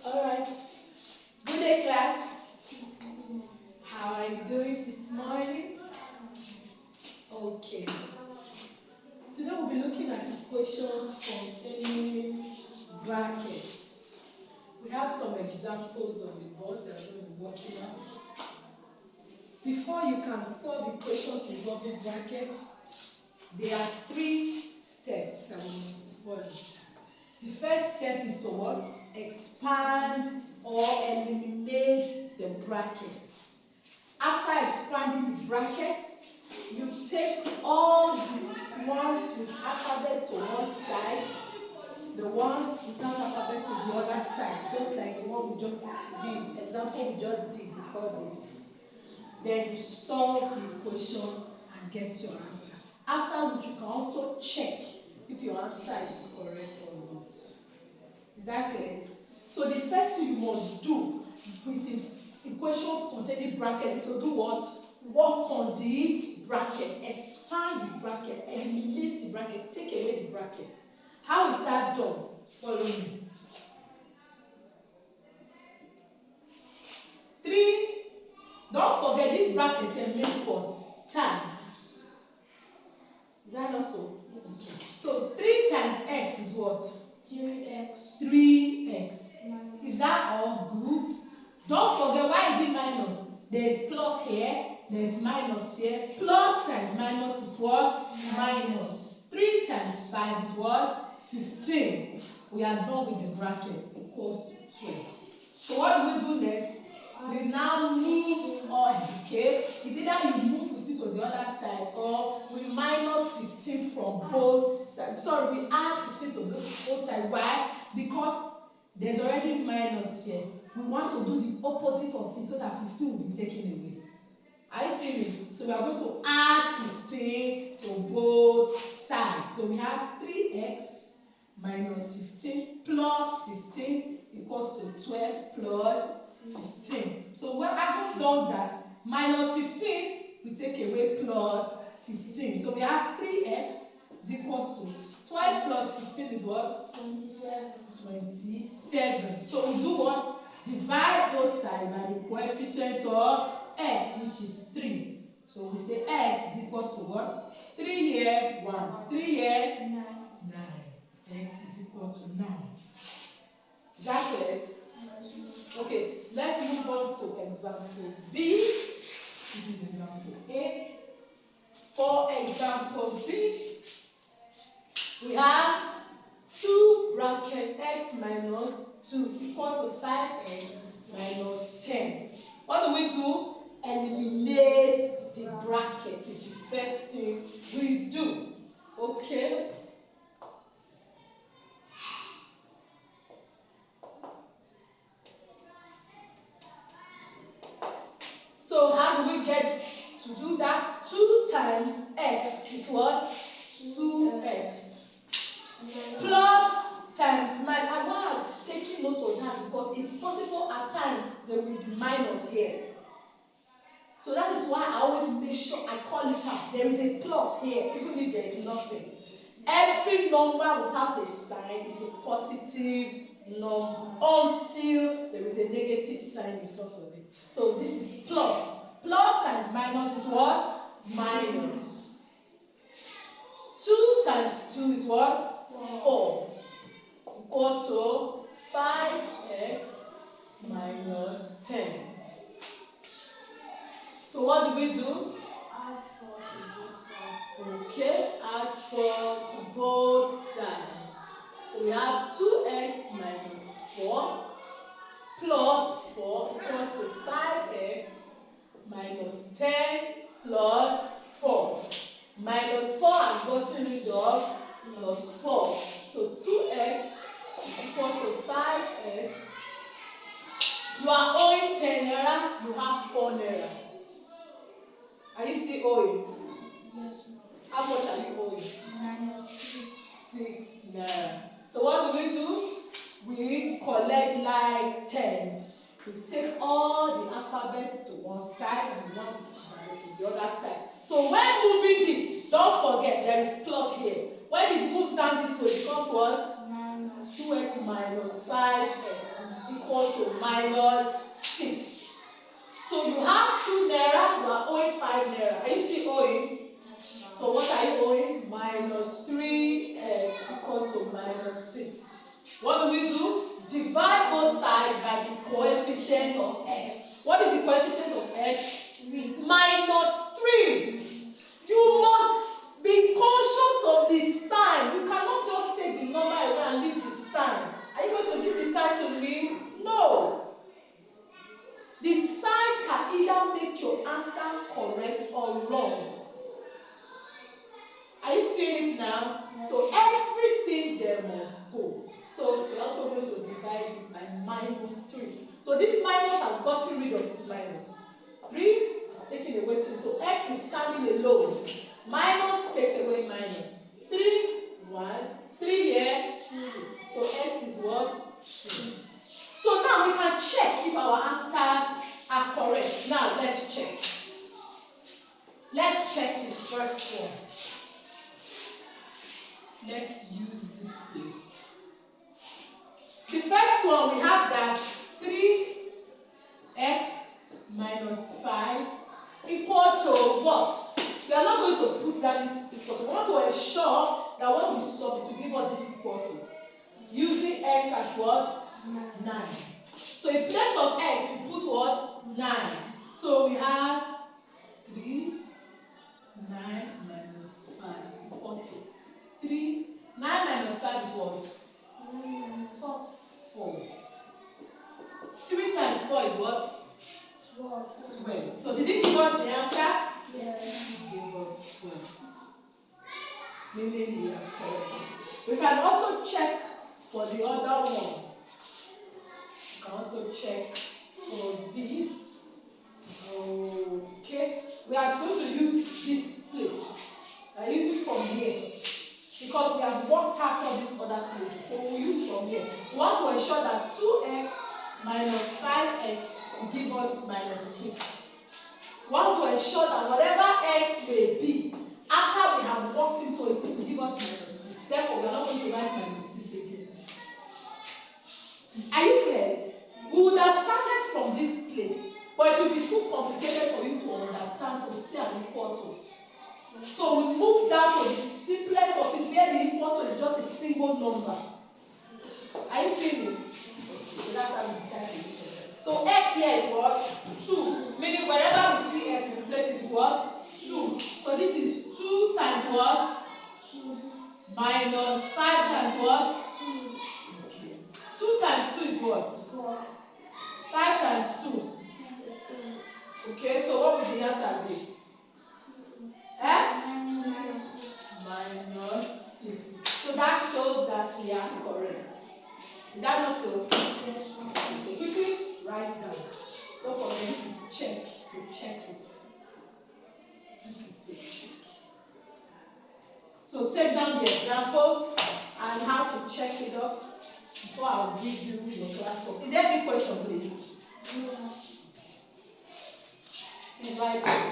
Alright. Good day, class. How are you doing this morning? Okay. Today we'll be looking at equations containing brackets. We have some examples on the board that we're going to be working out. Before you can solve equations involving brackets, there are 3 steps that we must follow. The first step is to what? Expand or eliminate the brackets. After expanding the brackets, you take all the ones with alphabet to one side, the ones without alphabet to the other side, just like the one we just did, example we just did before this. Then you solve the equation and get your answer. After which you can also check if your answer is correct or not. Is that clear? So the first thing you must do with equations containing brackets is to do what? Work on the bracket, expand the bracket, eliminate the bracket, take away the bracket. How is that done? Follow me. 3. Don't forget this bracket here means what? Times. Is that not so? Yes. Okay. So 3 times x is what? 3x. 3x. Is that all good? Don't forget, why is it minus? There's plus here, there's minus here. Plus times minus is what? Minus. 3 times 5 is what? 15. We are done with the bracket equals to 12. So what do we do next? We now move on, okay? It's either you move 15 to the other side or we minus 15 from both sides. Sorry, we add 15 to both sides. Why? Because there's already minus here. We want to do the opposite of it so that 15 will be taken away. Are you seeing me? So we are going to add 15 to both sides. So we have 3x minus 15 plus 15 equals to 12 plus 15. So when I've done that, minus 15, we take away plus 15. So we have 3x is equals to 12 plus 15 is what? 27. 27. So we do what? Divide both sides by the coefficient of x, which is 3. So we say x is equals to what? 3 here, 1. 3 here, 9. 9. X is equal to 9. Is that clear? Okay, let's move on to example B. This is example A. For example B, we have 2 brackets x minus 2 equal to 5x minus 10. What do we do? Eliminate the bracket is the first thing we do. Okay? So how do we get to do that? 2 times x is what? 2x. Plus times minus. I want to take note of that because it's possible at times there will be minus here. So that is why I always make sure I call it out. There is a plus here, even if there is nothing. Every number without a sign is a positive number until there is a negative sign in front of it. So this is plus. Plus times minus is what? Minus. 2 times 2 is what? 4. Equal to 5x minus 10. So what do we do? Add 4 to both sides. Okay, add 4 to both sides. So we have 2x minus 4 plus 4 equals to 5x minus 10 plus 4. Minus 4 has gotten rid of plus 4. So 2x equal to 5x. You are owing 10 naira, you have 4 naira. Are you still owing? Yes, ma'am. How much are you owing? -6. 6 naira. So what do? We collect like tens. We take all the alphabet to one side and we want to the other side. So when moving this, don't forget there is plus here. When it moves down this way, it becomes what? -2x. 2x minus 5x equals to minus 6. So you have 2 naira, you are owing 5 naira. Are you still owing? So what are you owing? Minus 3x equals to minus 6. What do we do? Divide both sides by the coefficient of x. What is the coefficient of x? 3. Minus 3. You must be conscious of the sign. You cannot just take the number away and leave the sign. Are you going to give the sign to me? No. The sign can either make your answer correct or wrong. Are you seeing it now? Yes. So everything there must go. So we're also going to divide it by minus 3. So this minus has gotten rid of this minus. 3 is taken away 3. So x is standing alone. Minus takes away minus. 3, 1, 3 here, 2. So x is what? 2. So now we can check if our answers are correct. Now let's check. Let's check the first one. Let's use this place. The first one we have that 3x minus 5 equal to what? We are not going to put that this equal to. We want to ensure that when we solve it will give us this equal to. Using x as what? 9. So in place of x we put what? 9. So we have 3, 9 minus 5 equal to 3. 9 minus 5 is what? 4. 3 times 4 is what? 12. So did it give us the answer? Yes. It gave us 12. Meaning we are correct. We can also check for the other one. We can also check for this. Okay. We are going to use this place. We are using from here. Because we have worked out all these other places. So we'll use from here. We want to ensure that 2x minus 5x will give us minus 6. We want to ensure that whatever x may be, after we have worked into it, it will give us minus 6. Therefore, we are not going to write minus 6 again. Are you clear? We would have started from this place, but it will be too complicated for you to understand to see an equal to. So we move down to the simplest of it, where the equal to is just a single number. Are you seeing it? So that's how we decide to use it. So x here is what? 2. Meaning wherever we see x, we replace it with what? 2. So this is 2 times what? 2. Minus 5 times what? 2. Okay. 2 times 2 is what? 4. 5 times 2. 2. Okay, so what would the answer be? Minus 6. Minus 6. So that shows that we are correct. Is that not so? Yes. So quickly write down. Don't forget this is check to check it. This is to check. So take down the examples and how to check it up before I'll give you your class work. Is there any question, please? Yeah. Invite.